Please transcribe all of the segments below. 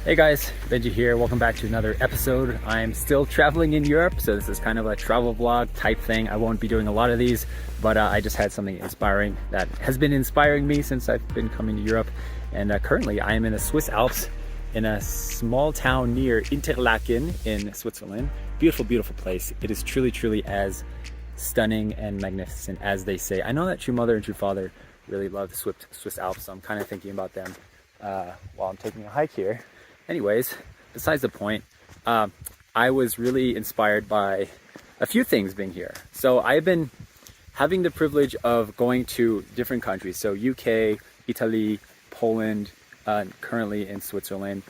Hey guys, Benjy here. Welcome back to another episode. I'm still traveling in Europe, so this is kind of a travel vlog type thing. I won't be doing a lot of these, but I just had something inspiring that has been inspiring me since I've been coming to Europe. And currently I am in the Swiss Alps in a small town near Interlaken in Switzerland. Beautiful, beautiful place. It is truly, truly as stunning and magnificent as they say. I know that True Mother and True Father really love the Swiss Alps, so I'm kind of thinking about them while I'm taking a hike here. Anyways, besides the point, I was really inspired by a few things being here. So I've been having the privilege of going to different countries. So UK, Italy, Poland, currently in Switzerland.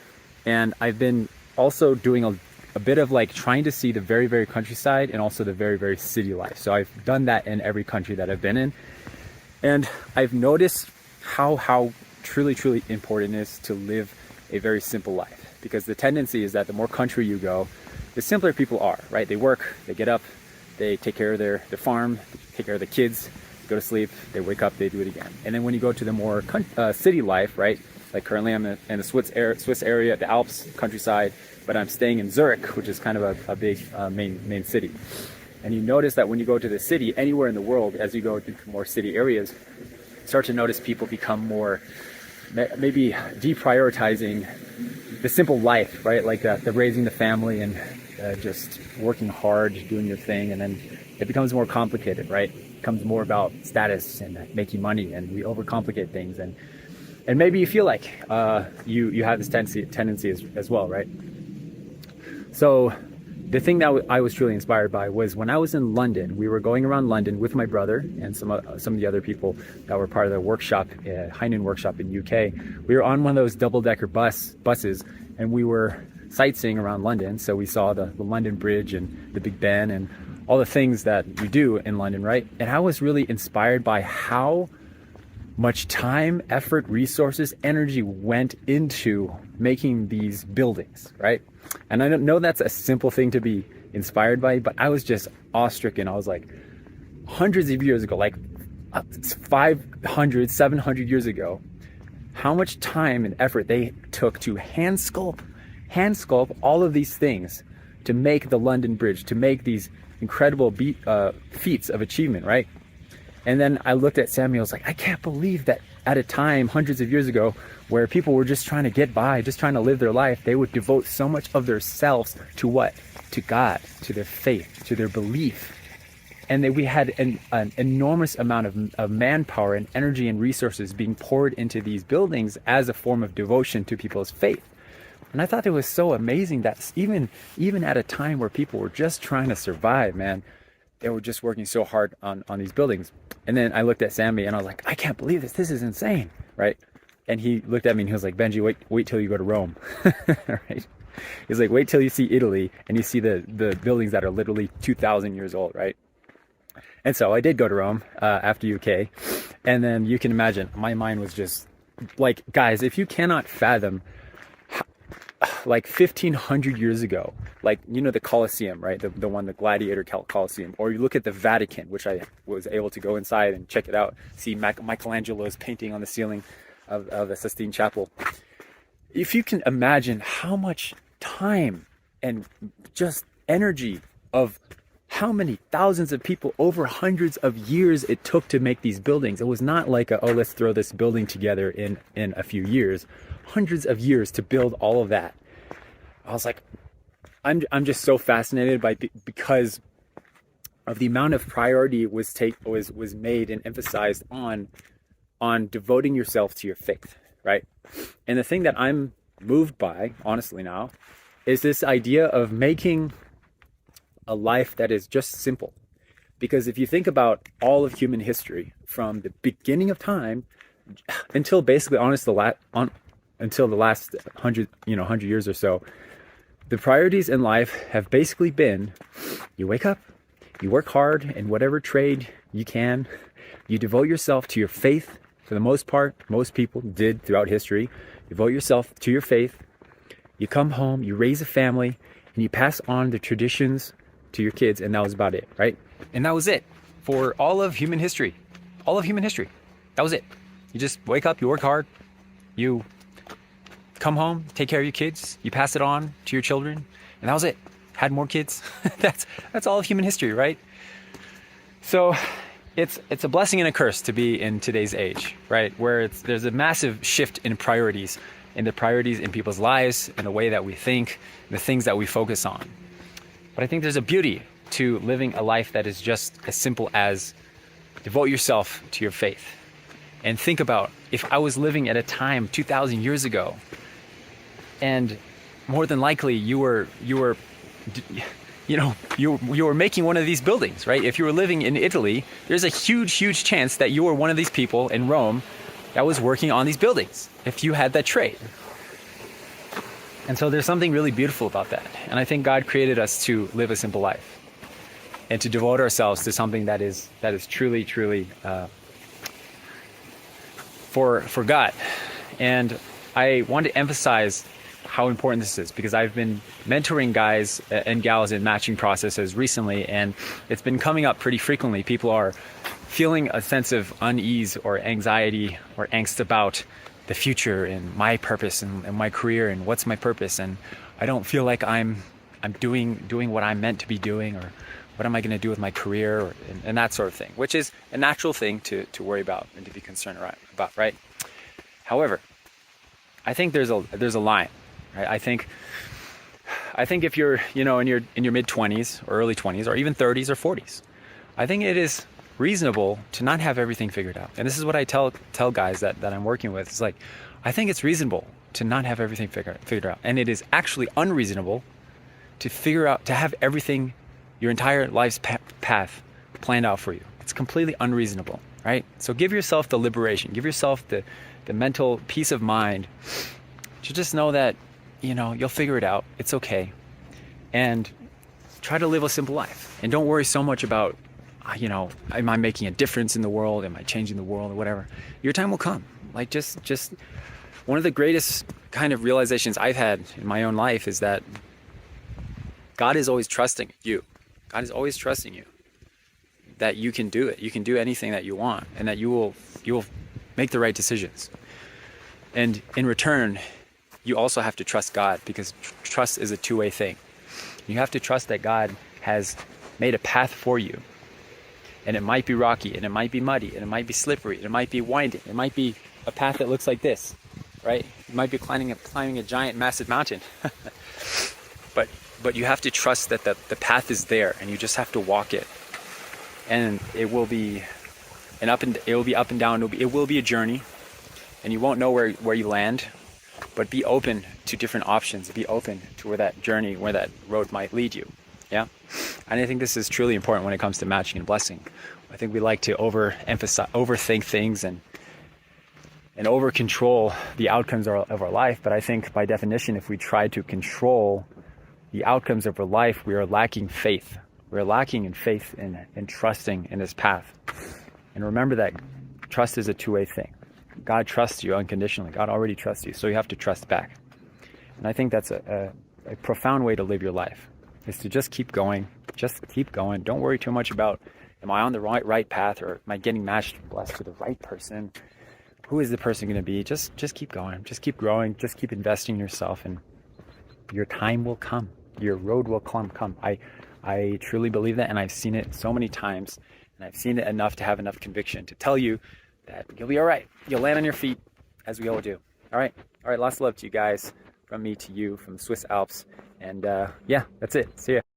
And I've been also doing a bit of like trying to see the very, very countryside and also the very, very city life. So I've done that in every country that I've been in. And I've noticed how truly, truly important it is to live a very simple life, because the tendency is that the more country you go, the simpler people are, right? They work, they get up, they take care of their farm, take care of the kids, go to sleep, they wake up, they do it again. And then when you go to the more city life, right? Like currently I'm in the Swiss area, the Alps countryside, but I'm staying in Zurich, which is kind of a big main city. And you notice that when you go to the city, anywhere in the world, as you go into more city areas, start to notice people become more maybe deprioritizing the simple life, right? Like the raising the family and just working hard, doing your thing, and then it becomes more complicated, right? It becomes more about status and making money, and we overcomplicate things, and maybe you feel like you have this tendency as well, right? So the thing that I was truly inspired by was when I was in London. We were going around London with my brother and some of the other people that were part of the workshop, Heineken workshop in UK. We were on one of those double-decker buses, and we were sightseeing around London. So we saw the London Bridge and the Big Ben and all the things that we do in London, right? And I was really inspired by how much time, effort, resources, energy went into making these buildings, right? And I don't know that's a simple thing to be inspired by, but I was just awestricken. I was like, hundreds of years ago, like 500, 700 years ago, how much time and effort they took to hand sculpt all of these things to make the London Bridge, to make these incredible feats of achievement, right? And then I looked at Samuel, I was like, I can't believe that at a time hundreds of years ago where people were just trying to get by, just trying to live their life, they would devote so much of their selves to what? To God, to their faith, to their belief. And that we had an enormous amount of manpower and energy and resources being poured into these buildings as a form of devotion to people's faith. And I thought it was so amazing that even at a time where people were just trying to survive, man, they were just working so hard on these buildings. And then I looked at Sammy and I was like, I can't believe this. This is insane, right? And he looked at me and he was like, Benji, wait till you go to Rome, right? He's like, wait till you see Italy and you see the buildings that are literally 2,000 years old, right? And so I did go to Rome after UK. And then you can imagine, my mind was just like, guys, if you cannot fathom like 1,500 years ago, like, you know, the Colosseum, right? The one, the Gladiator Colosseum, or you look at the Vatican, which I was able to go inside and check it out, see Michelangelo's painting on the ceiling of the Sistine Chapel. If you can imagine how much time and just energy of how many thousands of people over hundreds of years it took to make these buildings. It was not like let's throw this building together in a few years. Hundreds of years to build all of that. I was like, I'm just so fascinated because of the amount of priority was made and emphasized on devoting yourself to your faith, right? And the thing that I'm moved by, honestly now, is this idea of making a life that is just simple. Because if you think about all of human history, from the beginning of time until basically until the last 100 years or so, the priorities in life have basically been: you wake up, you work hard in whatever trade you can, you devote yourself to your faith. For the most part, most people did throughout history. You devote yourself to your faith, you come home, you raise a family, and you pass on the traditions to your kids, and that was about it, right? And that was it for all of human history. All of human history. That was it. You just wake up, you work hard, you come home, take care of your kids, you pass it on to your children, and that was it. Had more kids. That's all of human history, right? So it's a blessing and a curse to be in today's age, right? Where there's a massive shift in priorities, in the priorities in people's lives, in the way that we think, the things that we focus on. But I think there's a beauty to living a life that is just as simple as devote yourself to your faith. And think about if I was living at a time 2,000 years ago, and more than likely you were making one of these buildings, right? If you were living in Italy, there's a huge chance that you were one of these people in Rome that was working on these buildings, if you had that trade. And so there's something really beautiful about that. And I think God created us to live a simple life and to devote ourselves to something that is truly for God. And I want to emphasize how important this is, because I've been mentoring guys and gals in matching processes recently, and it's been coming up pretty frequently. People are feeling a sense of unease or anxiety or angst about the future and my purpose and my career and what's my purpose, and I don't feel like I'm doing what I'm meant to be doing, or what am I going to do with my career, and that sort of thing, which is a natural thing to worry about and to be concerned about, right? However, I think there's a line, right? I think if you're in your mid 20s or early 20s or even 30s or 40s, I think it is reasonable to not have everything figured out. And this is what I tell guys that I'm working with. It's like, I think it's reasonable to not have everything figured out, and it is actually unreasonable to have everything, your entire life's path planned out for you. It's completely unreasonable, right? So give yourself the liberation, give yourself the mental peace of mind to just know that, you'll figure it out. It's okay. And try to live a simple life. And don't worry so much about, am I making a difference in the world? Am I changing the world or whatever? Your time will come. Like just one of the greatest kind of realizations I've had in my own life is that God is always trusting you. God is always trusting you that you can do it. You can do anything that you want, and that you will make the right decisions. And in return, you also have to trust God, because trust is a two-way thing. You have to trust that God has made a path for you. And it might be rocky, and it might be muddy, and it might be slippery, and it might be winding. It might be a path that looks like this, right? You might be climbing a giant, massive mountain. But you have to trust that the path is there, and you just have to walk it. And it will be up and down. It will be a journey, and you won't know where you land. But be open to different options. Be open to where that journey, where that road might lead you. Yeah. And I think this is truly important when it comes to matching and blessing. I think we like to overthink things and over control the outcomes of our life. But I think by definition, if we try to control the outcomes of our life, we are lacking faith. We're lacking in faith and trusting in His path. And remember that trust is a two-way thing. God trusts you unconditionally. God already trusts you, so you have to trust back. And I think that's a profound way to live your life, is to just keep going. Just keep going. Don't worry too much about, am I on the right path, or am I getting matched, blessed to the right person? Who is the person going to be? Just keep going. Just keep growing. Just keep investing in yourself, and your time will come. Your road will come. I truly believe that, and I've seen it so many times, and I've seen it enough to have enough conviction to tell you that you'll be all right. You'll land on your feet, as we all do. All right. Lots of love to you guys, from me to you, from the Swiss Alps. And yeah, that's it. See ya.